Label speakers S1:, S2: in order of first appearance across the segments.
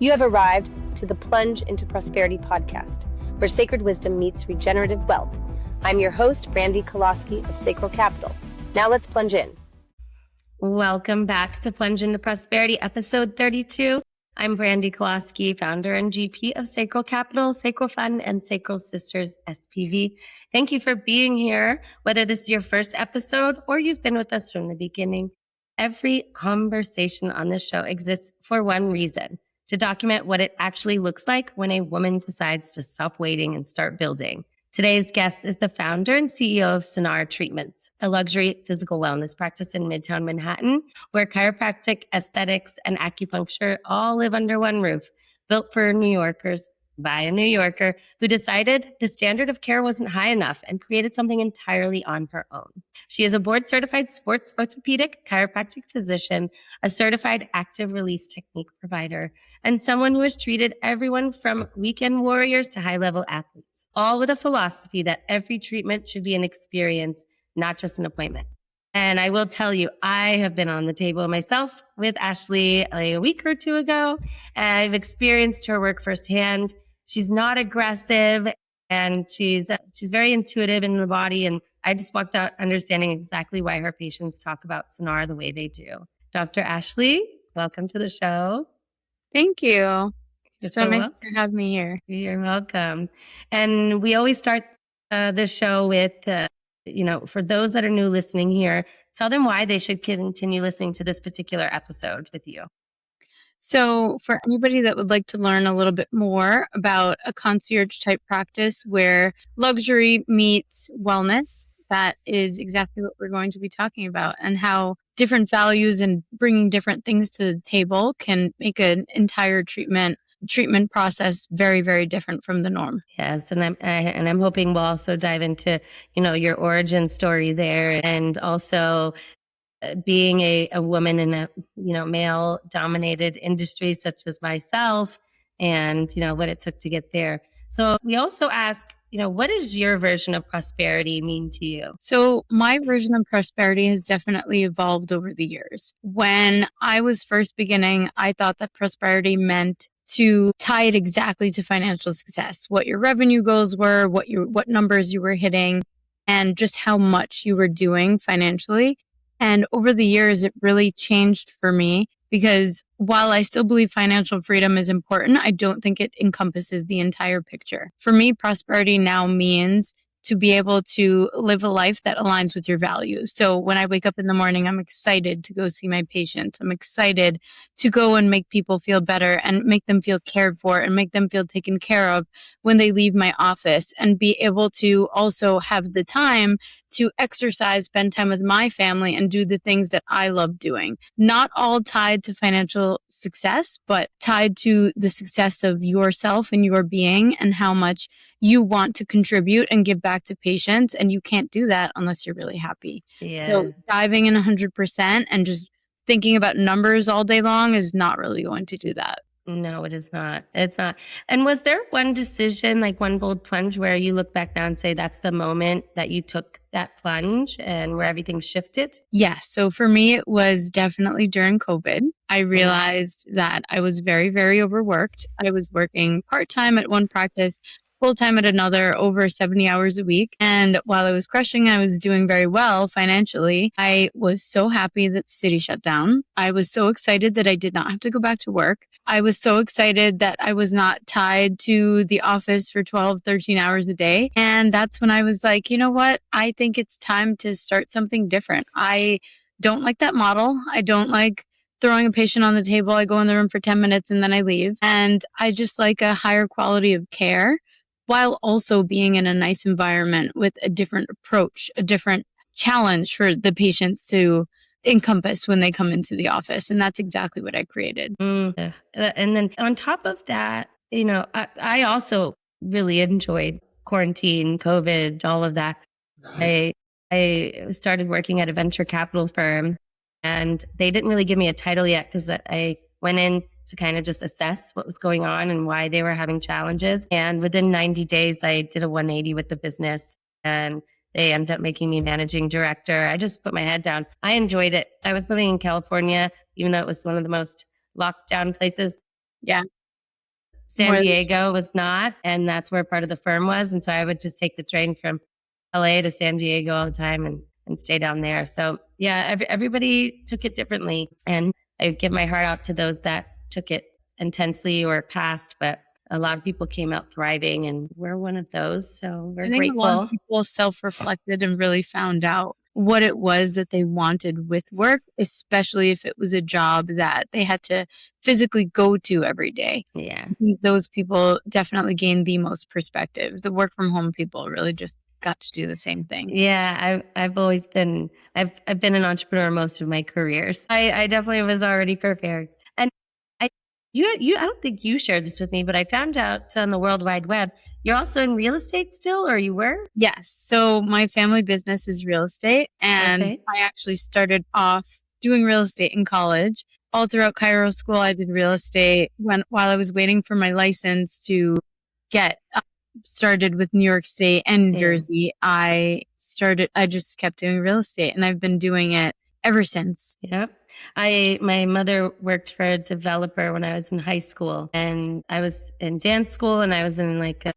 S1: You have arrived to the Plunge Into Prosperity podcast, where sacred wisdom meets regenerative wealth. I'm your host, Brandi Kolosky of Sacral Capital. Now let's plunge in. Welcome back to Plunge Into Prosperity, episode 32. I'm Brandi Kolosky, founder and GP of Sacral Capital, Sacral Fund, and Sacral Sisters SPV. Thank you for being here, whether this is your first episode or you've been with us from the beginning. Every conversation on this show exists for one reason: to document what it actually looks like when a woman decides to stop waiting and start building. Today's guest is the founder and CEO of Sinar Treatments, a luxury physical wellness practice in Midtown Manhattan, where chiropractic, aesthetics, and acupuncture all live under one roof, built for New Yorkers by a New Yorker who decided the standard of care wasn't high enough and created something entirely on her own. She is a board-certified sports orthopedic chiropractic physician, a certified active release technique provider, and someone who has treated everyone from weekend warriors to high-level athletes, all with a philosophy that every treatment should be an experience, not just an appointment. And I will tell you, I have been on the table myself with Ashley a week or two ago. I've experienced her work firsthand. She's not aggressive, and she's very intuitive in the body. And I just walked out understanding exactly why her patients talk about Sinar the way they do. Dr. Ashley, welcome to the show.
S2: Thank you.
S1: You're
S2: so nice to have me here.
S1: You're welcome. And we always start the show with, for those that are new listening here, tell them why they should continue listening to this particular episode with you.
S2: So for anybody that would like to learn a little bit more about a concierge type practice where luxury meets wellness, that is exactly what we're going to be talking about, and how different values and bringing different things to the table can make an entire treatment process very, very different from the norm.
S1: Yes, and I'm hoping we'll also dive into, your origin story there, and also being a woman in a, male dominated industry such as myself, and, what it took to get there. So we also ask, what does your version of prosperity mean to you?
S2: So my version of prosperity has definitely evolved over the years. When I was first beginning, I thought that prosperity meant to tie it exactly to financial success, what your revenue goals were, what numbers you were hitting, and just how much you were doing financially. And over the years, it really changed for me, because while I still believe financial freedom is important, I don't think it encompasses the entire picture. For me, prosperity now means to be able to live a life that aligns with your values. So when I wake up in the morning, I'm excited to go see my patients. I'm excited to go and make people feel better and make them feel cared for and make them feel taken care of when they leave my office, and be able to also have the time to exercise, spend time with my family, and do the things that I love doing. Not all tied to financial success, but tied to the success of yourself and your being and how much you want to contribute and give back to patients. And you can't do that unless you're really happy.
S1: Yeah.
S2: So diving in 100% and just thinking about numbers all day long is not really going to do that.
S1: No, it is not. It's not. And was there one decision, like one bold plunge, where you look back now and say that's the moment that you took that plunge and where everything shifted?
S2: Yes. So for me, it was definitely during COVID. I realized that I was very, very overworked. I was working part-time at one practice, full-time at another, over 70 hours a week. And while I was crushing, I was doing very well financially. I was so happy that the city shut down. I was so excited that I did not have to go back to work. I was so excited that I was not tied to the office for 12, 13 hours a day. And that's when I was like, you know what? I think it's time to start something different. I don't like that model. I don't like throwing a patient on the table. I go in the room for 10 minutes and then I leave. And I just like a higher quality of care, while also being in a nice environment with a different approach, a different challenge for the patients to encompass when they come into the office. And that's exactly what I created.
S1: And then on top of that, I also really enjoyed quarantine, COVID, all of that. I started working at a venture capital firm, and they didn't really give me a title yet because I went in to kind of just assess what was going on and why they were having challenges. And within 90 days, I did a 180 with the business, and they ended up making me managing director. I just put my head down. I enjoyed it. I was living in California, even though it was one of the most locked down places.
S2: Yeah.
S1: San Diego was not, and that's where part of the firm was. And so I would just take the train from LA to San Diego all the time and stay down there. So yeah, everybody took it differently. And I give my heart out to those that took it intensely or passed, but a lot of people came out thriving, and we're one of those. So we're grateful.
S2: A lot of people self-reflected and really found out what it was that they wanted with work, especially if it was a job that they had to physically go to every day.
S1: Yeah.
S2: I think those people definitely gained the most perspective. The work from home people really just got to do the same thing.
S1: Yeah, I've always been I've been an entrepreneur most of my career. So I definitely was already prepared. And I don't think you shared this with me, but I found out on the World Wide Web, you're also in real estate still, or you were?
S2: Yes. So my family business is real estate, and I actually started off doing real estate in college. All throughout Chiro school, I did real estate. While I was waiting for my license to get started with New York State and New Jersey, I just kept doing real estate, and I've been doing it ever since.
S1: Yep. My mother worked for a developer when I was in high school, and I was in dance school, and I was in like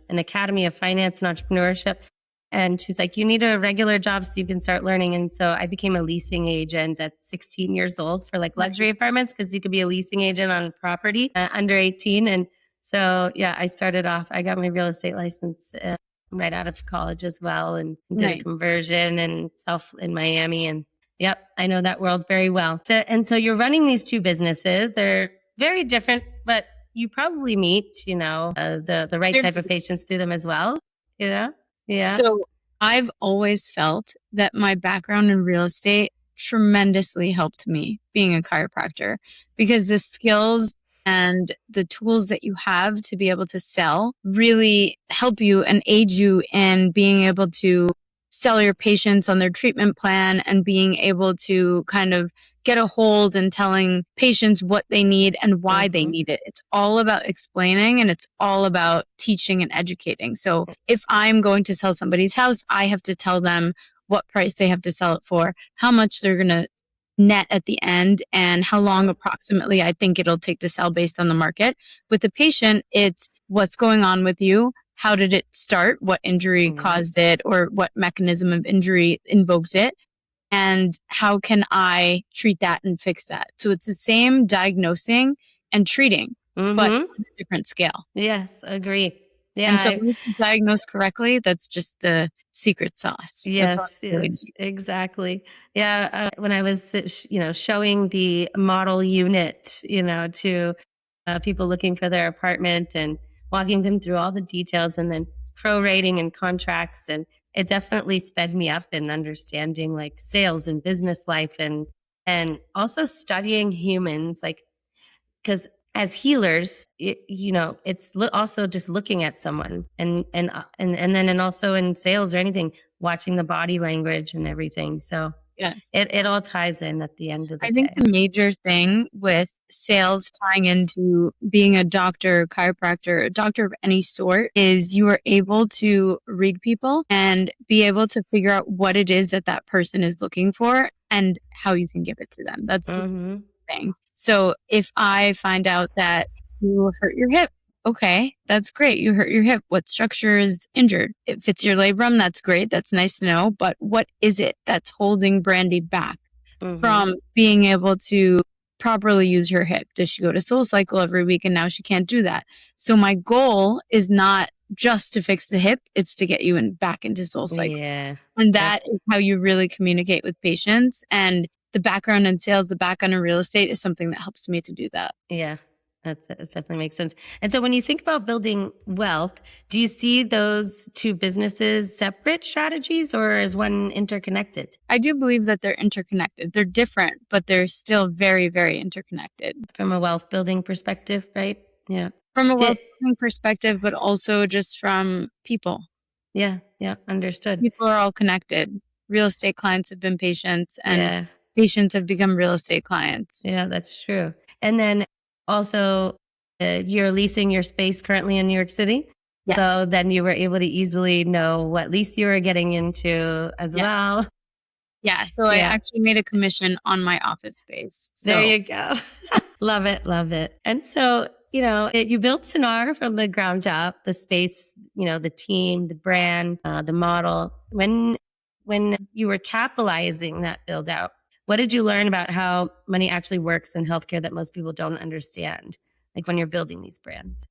S1: an academy of finance and entrepreneurship. And she's like, you need a regular job so you can start learning. And so I became a leasing agent at 16 years old for like luxury apartments, because you could be a leasing agent on property under 18. And so, yeah, I started off, I got my real estate license right out of college as well, and did a conversion and in Miami. And yep, I know that world very well. So you're running these two businesses. They're very different, but you probably meet, the right type of patients through them as well. Yeah.
S2: So I've always felt that my background in real estate tremendously helped me being a chiropractor, because the skills and the tools that you have to be able to sell really help you and aid you in being able to sell your patients on their treatment plan, and being able to kind of get a hold and telling patients what they need and why they need it. It's all about explaining, and it's all about teaching and educating. So if I'm going to sell somebody's house, I have to tell them what price they have to sell it for, how much they're going to net at the end, and how long approximately I think it'll take to sell based on the market. With the patient, it's what's going on with you. How did it start? What injury caused it, or what mechanism of injury invoked it? And how can I treat that and fix that? So it's the same diagnosing and treating, but on a different scale.
S1: Yes, agree. Yeah.
S2: And so when you diagnose correctly, that's just the secret sauce.
S1: Yes, exactly. Yeah. When I was, showing the model unit, to people looking for their apartment, and walking them through all the details, and then prorating and contracts, and it definitely sped me up in understanding like sales and business life, and also studying humans, like, because as healers, it's also just looking at someone, and then also in sales or anything, watching the body language and everything. So
S2: yes,
S1: it all ties in at the end of the day.
S2: I think the major thing with sales tying into being a doctor, chiropractor, a doctor of any sort, is you are able to read people and be able to figure out what it is that that person is looking for and how you can give it to them. That's the thing. So if I find out that you hurt your hip, okay, that's great. You hurt your hip. What structure is injured? If it's your labrum, that's great. That's nice to know. But what is it that's holding Brandi back from being able to properly use her hip? Does she go to Soul Cycle every week and now she can't do that? So my goal is not just to fix the hip, it's to get you back into Soul Cycle. Yeah. And that is how you really communicate with patients. And the background in sales, the background in real estate is something that helps me to do that.
S1: Yeah. That definitely makes sense. And so when you think about building wealth, do you see those two businesses separate strategies, or is one interconnected?
S2: I do believe that they're interconnected. They're different, but they're still very, very interconnected.
S1: From a wealth building perspective, right? Yeah.
S2: From a wealth building perspective, but also just from people.
S1: Yeah. Understood.
S2: People are all connected. Real estate clients have been patients, and patients have become real estate clients.
S1: Yeah, that's true. And then also, you're leasing your space currently in New York City. Yes. So then you were able to easily know what lease you were getting into as well.
S2: Yeah. So I actually made a commission on my office space. So.
S1: There you go. Love it. And so you built Sinar from the ground up, the space, the team, the brand, the model. When you were capitalizing that build out, what did you learn about how money actually works in healthcare that most people don't understand? Like when you're building these brands?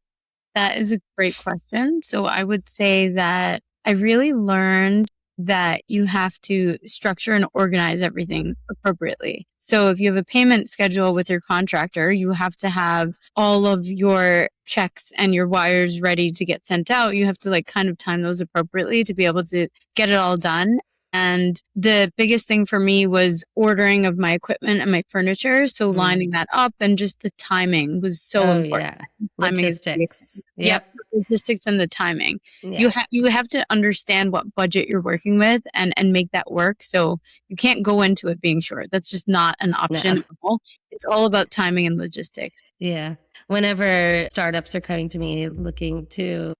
S2: That is a great question. So I would say that I really learned that you have to structure and organize everything appropriately. So if you have a payment schedule with your contractor, you have to have all of your checks and your wires ready to get sent out. You have to kind of time those appropriately to be able to get it all done. And the biggest thing for me was ordering of my equipment and my furniture. So lining that up, and just the timing was so important.
S1: Yeah. Logistics.
S2: Yep. Logistics and the timing.
S1: Yeah.
S2: You have to understand what budget you're working with and make that work. So you can't go into it being short. That's just not an option at all. It's all about timing and logistics.
S1: Yeah. Whenever startups are coming to me looking to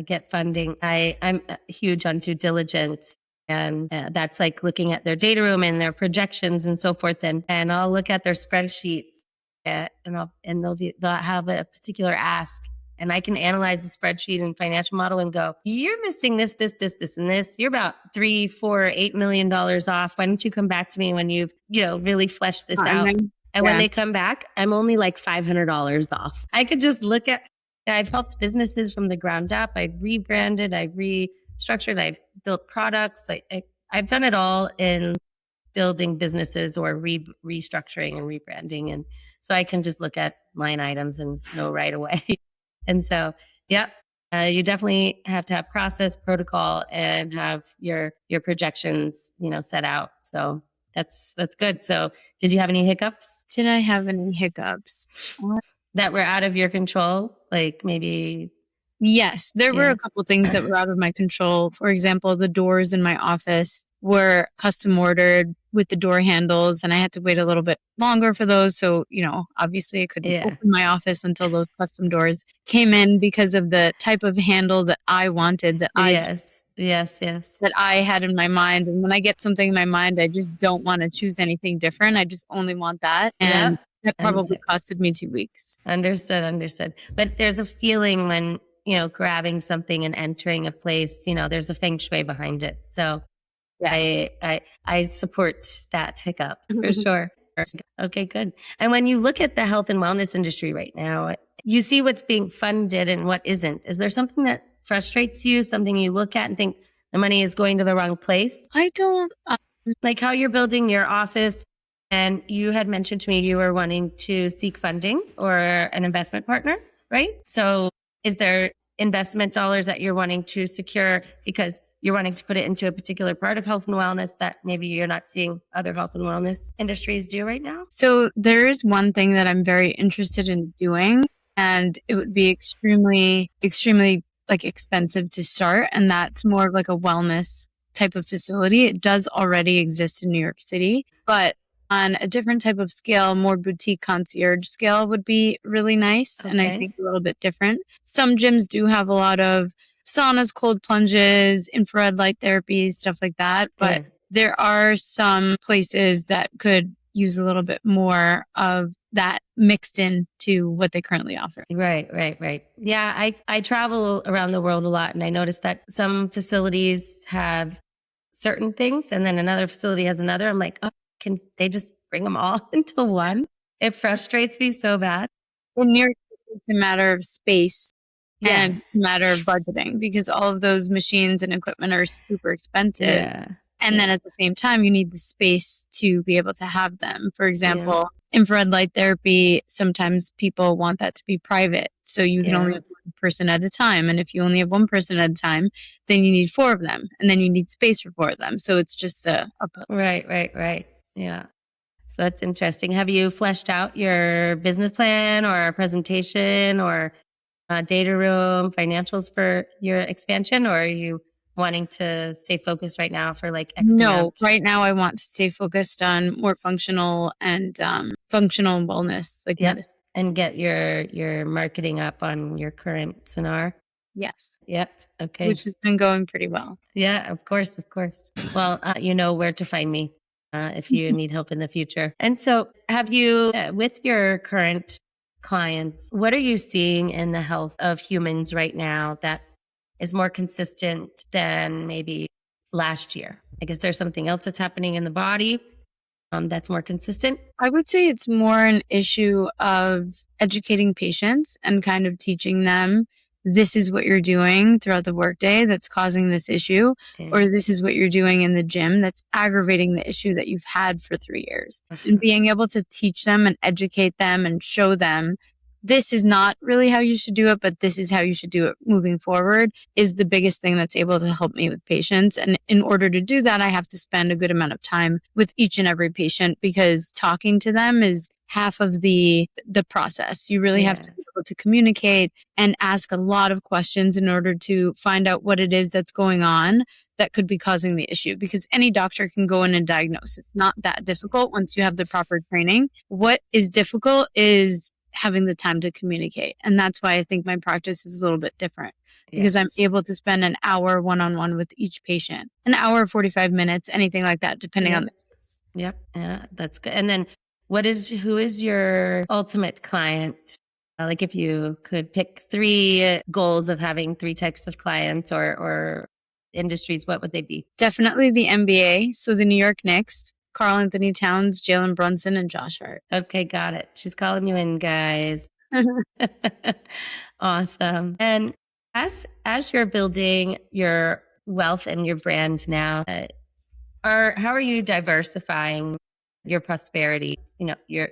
S1: get funding, I'm huge on due diligence. And that's like looking at their data room and their projections and so forth. And I'll look at their spreadsheets and they'll have a particular ask. And I can analyze the spreadsheet and financial model and go, you're missing this, and this. You're about $3, $4, $8 million off. Why don't you come back to me when you've, really fleshed this out? And when they come back, I'm only like $500 off. I could just I've helped businesses from the ground up. I've rebranded, I've restructured, I've built products. I've done it all in building businesses or restructuring and rebranding. And so I can just look at line items and know right away. And so, you definitely have to have process, protocol, and have your projections, set out. So that's good. So did you have any hiccups?
S2: Did I have any hiccups?
S1: That were out of your control? Like maybe...
S2: Yes, there were a couple things that were out of my control. For example, the doors in my office were custom ordered with the door handles, and I had to wait a little bit longer for those. So, obviously I couldn't open my office until those custom doors came in because of the type of handle that I wanted, that that I had in my mind. And when I get something in my mind, I just don't want to choose anything different. I just only want that. And that probably costed me 2 weeks.
S1: Understood. But there's a feeling when, grabbing something and entering a place, there's a feng shui behind it. So I support that hiccup for sure. Okay, good. And when you look at the health and wellness industry right now, you see what's being funded and what isn't. Is there something that frustrates you, something you look at and think the money is going to the wrong place?
S2: I don't.
S1: Like how you're building your office, and you had mentioned to me you were wanting to seek funding or an investment partner, right? So is there investment dollars that you're wanting to secure because you're wanting to put it into a particular part of health and wellness that maybe you're not seeing other health and wellness industries do right now?
S2: So there is one thing that I'm very interested in doing, and it would be extremely, extremely expensive to start. And that's more of like a wellness type of facility. It does already exist in New York City, but on a different type of scale, more boutique concierge scale would be really nice. Okay. And I think a little bit different. Some gyms do have a lot of saunas, cold plunges, infrared light therapy, stuff like that. But there are some places that could use a little bit more of that mixed into what they currently offer.
S1: Right. Yeah, I travel around the world a lot, and I noticed that some facilities have certain things and then another facility has another. I'm like, can they just bring them all into one? It frustrates me so bad.
S2: In New York, it's a matter of space. And it's a matter of budgeting, because all of those machines and equipment are super expensive. And then at the same time, you need the space to be able to have them. For example, infrared light therapy, sometimes people want that to be private. So you can only have one person at a time. And if you only have one person at a time, then you need 4 of them. And then you need space for 4 of them. So it's just a
S1: Right. Yeah. So that's interesting. Have you fleshed out your business plan or presentation or data room, financials for your expansion, or are you wanting to stay focused right now for X amount?
S2: Right now I want to stay focused on more functional and functional wellness, medicine.
S1: And get your marketing up on your current Sinar.
S2: Yes.
S1: Yep. Okay.
S2: Which has been going pretty well.
S1: Yeah, of course. Well, you know where to find me if you need help in the future. And so have you, with your current clients, what are you seeing in the health of humans right now that is more consistent than maybe last year? I guess there's something else that's happening in the body that's more consistent.
S2: I would say it's more an issue of educating patients and kind of teaching them this is what you're doing throughout the workday that's causing this issue, or this is what you're doing in the gym that's aggravating the issue that you've had for 3 years. And being able to teach them and educate them and show them this is not really how you should do it, but this is how you should do it moving forward is the biggest thing that's able to help me with patients. And in order to do that, I have to spend a good amount of time with each and every patient because talking to them is half of the process. You really have to be able to communicate and ask a lot of questions in order to find out what it is that's going on that could be causing the issue, because any doctor can go in and diagnose. It's not that difficult once you have the proper training. What is difficult is having the time to communicate. And that's why I think my practice is a little bit different because I'm able to spend an hour one-on-one with each patient, an hour, 45 minutes, anything like that, depending on the case.
S1: Yep. Yeah, that's good. And then who is your ultimate client? Like if you could pick 3 goals of having 3 types of clients or industries, what would they be?
S2: Definitely the NBA. So the New York Knicks, Karl Anthony Towns, Jalen Brunson, and Josh Hart.
S1: Okay, got it. She's calling you in, guys. Awesome. And as you're building your wealth and your brand now, how are you diversifying your prosperity? You know, you're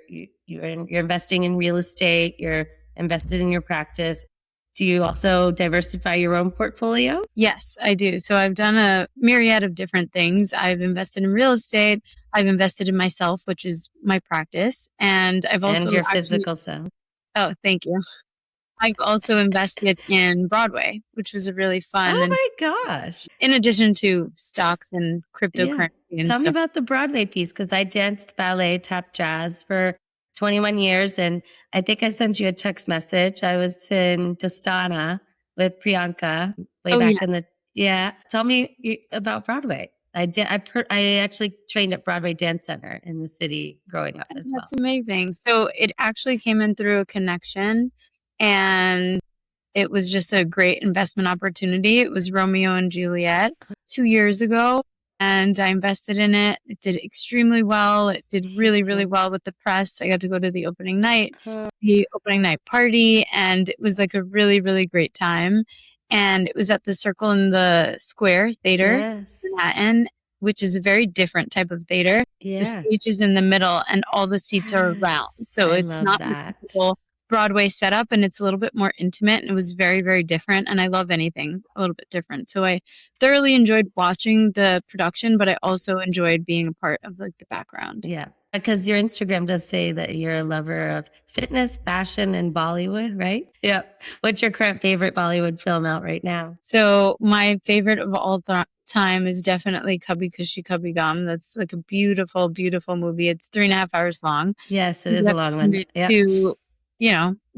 S1: investing in real estate. You're invested in your practice. Do you also diversify your own portfolio?
S2: Yes, I do. So I've done a myriad of different things. I've invested in real estate. I've invested in myself, which is my practice. And I've also...
S1: And your physical self.
S2: Oh, thank you. I've also invested in Broadway, which was a really fun...
S1: Oh my gosh.
S2: In addition to stocks and cryptocurrency and
S1: Tell
S2: stuff.
S1: me about the Broadway piece, because I danced ballet, tap jazz for 21 years. And I think I sent you a text message. I was in Dostana with Priyanka way back in the... Yeah. Tell me about Broadway. I actually trained at Broadway Dance Center in the city growing up as well.
S2: That's amazing. So it actually came in through a connection, and it was just a great investment opportunity. It was Romeo and Juliet 2 years ago, and I invested in it. It did extremely well. It did really, really well with the press. I got to go to the opening night party, and it was like a really, really great time. And it was at the Circle in the Square Theater in Manhattan, which is a very different type of theater. The stage is in the middle and all the seats are around. So it's not the typical Broadway setup, and it's a little bit more intimate, and it was very, very different. And I love anything a little bit different. So I thoroughly enjoyed watching the production, but I also enjoyed being a part of like the background.
S1: Yeah. Because your Instagram does say that you're a lover of fitness, fashion, and Bollywood, right? Yeah. What's your current favorite Bollywood film out right now?
S2: So my favorite of all time is definitely Kabhi Khushi Kabhie Gham. That's like a beautiful, beautiful movie. It's 3.5 hours long.
S1: Yes, it is a long one.
S2: To,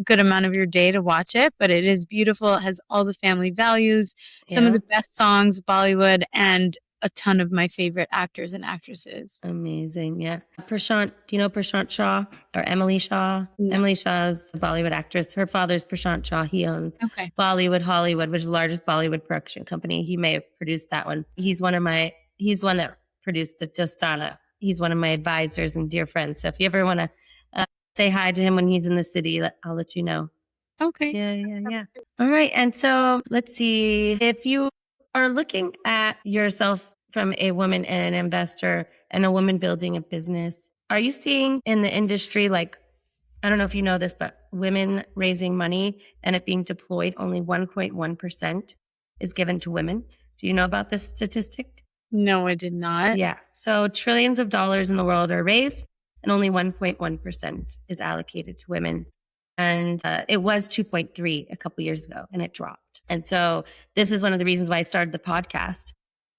S2: good amount of your day to watch it, but it is beautiful. It has all the family values, some of the best songs, Bollywood, and a ton of my favorite actors and actresses.
S1: Amazing. Yeah. Prashant, do you know Prashant Shaw or Emily Shaw? No. Emily Shaw is a Bollywood actress. Her father's Prashant Shaw. He owns Bollywood Hollywood, which is the largest Bollywood production company. He may have produced that one. He's one that produced the Dostana. He's one of my advisors and dear friends. So if you ever want to say hi to him when he's in the city, I'll let you know.
S2: Okay.
S1: Yeah. All right. And so let's see. If you are looking at yourself from a woman and an investor and a woman building a business, are you seeing in the industry, like, I don't know if you know this, but women raising money and it being deployed, only 1.1% is given to women. Do you know about this statistic?
S2: No, I did not.
S1: Yeah. So trillions of dollars in the world are raised and only 1.1% is allocated to women. And it was 2.3 a couple years ago, and it dropped. And so this is one of the reasons why I started the podcast.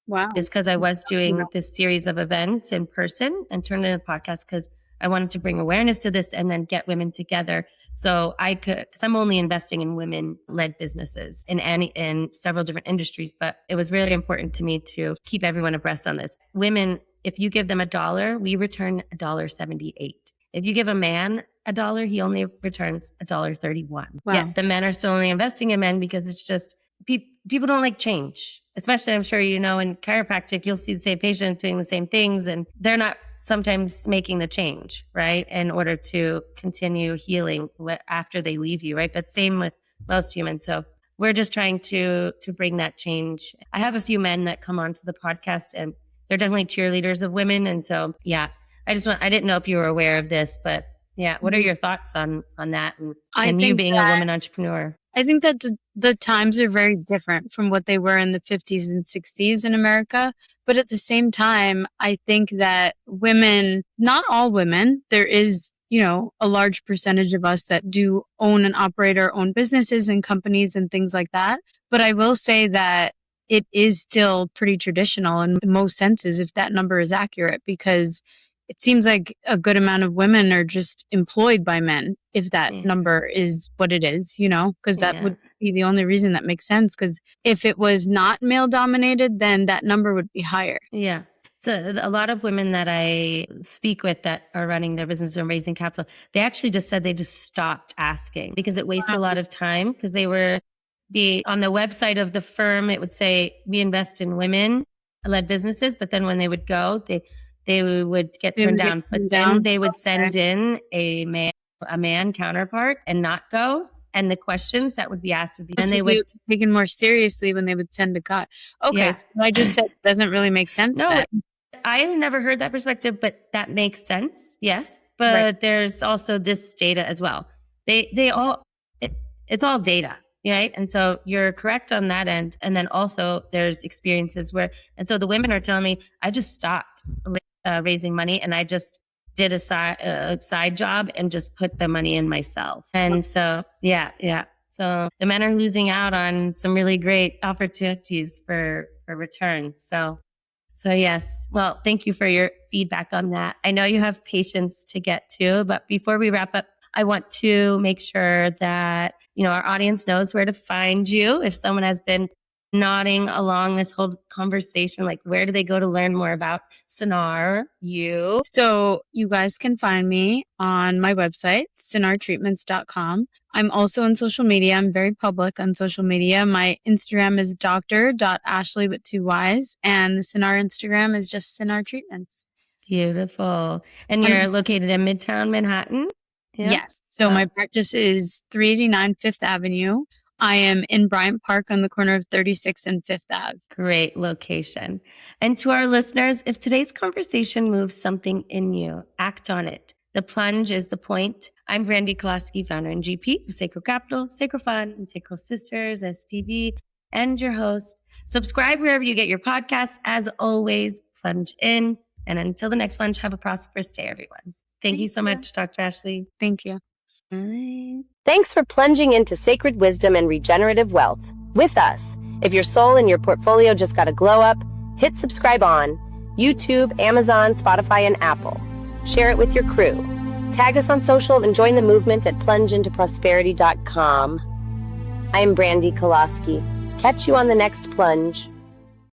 S2: Wow.
S1: Is because I was doing this series of events in person and turned it into a podcast because I wanted to bring awareness to this and then get women together. So I could, because I'm only investing in women-led businesses in several different industries, but it was really important to me to keep everyone abreast on this. Women, if you give them $1, we return $1.78. If you give a man $1, he only returns $1.31.
S2: Wow.
S1: Yet the men are still only investing in men because it's just people don't like change. Especially, I'm sure you know, in chiropractic, you'll see the same patient doing the same things, and they're not sometimes making the change, right, in order to continue healing after they leave you, right? But same with most humans. So we're just trying to bring that change. I have a few men that come onto the podcast, and they're definitely cheerleaders of women. And so, yeah, I didn't know if you were aware of this, but yeah, what are your thoughts on that and you being a woman entrepreneur?
S2: I think that the times are very different from what they were in the 50s and 60s in America. But at the same time, I think that women, not all women, there is, a large percentage of us that do own and operate our own businesses and companies and things like that. But I will say that it is still pretty traditional in most senses, if that number is accurate, because it seems like a good amount of women are just employed by men, if that number is what it is, because that would be the only reason that makes sense. Because if it was not male dominated, then that number would be higher.
S1: Yeah. So a lot of women that I speak with that are running their business and raising capital, they actually just said they just stopped asking because it wastes a lot of time, because they were on the website of the firm, it would say, we invest in women-led businesses. But then when they would go, they would get turned down. But then they would send in a man counterpart and not go. And the questions that would be asked would be, and they would
S2: be taken more seriously when they would send a guy. Okay, yeah. So what I just said doesn't really make sense.
S1: No, I never heard that perspective, but that makes sense. Yes, but there's also this data as well. It's all data, right? And so you're correct on that end. And then also there's experiences and so the women are telling me, I just stopped raising money, and I just did a side job and just put the money in myself. And so, yeah. So the men are losing out on some really great opportunities for return. So yes. Well, thank you for your feedback on that. I know you have patients to get to, but before we wrap up, I want to make sure that, our audience knows where to find you. If someone has been nodding along this whole conversation, like, where do they go to learn more about Sinar, you?
S2: So you guys can find me on my website, sinartreatments.com. I'm also on social media. I'm very public on social media. My Instagram is dr.ashley with 2 Y's, and the Sinar Instagram is just Sinar Treatments.
S1: Beautiful. And you're located in Midtown Manhattan?
S2: Yeah? Yes. So my practice is 389 Fifth Avenue. I am in Bryant Park on the corner of 36th and 5th Ave.
S1: Great location. And to our listeners, if today's conversation moves something in you, act on it. The plunge is the point. I'm Brandi Kolosky, founder and GP of Sacral Capital, Sacral Fund, and Sacral Sisters, SPV, and your host. Subscribe wherever you get your podcasts. As always, plunge in. And until the next plunge, have a prosperous day, everyone. Thank you so much, Dr. Ashley.
S2: Thank you.
S1: Bye.
S3: Thanks for plunging into sacred wisdom and regenerative wealth with us. If your soul and your portfolio just got a glow up, hit subscribe on YouTube, Amazon, Spotify, and Apple. Share it with your crew. Tag us on social and join the movement at plungeintoprosperity.com. I'm Brandi Kolosky. Catch you on the next plunge.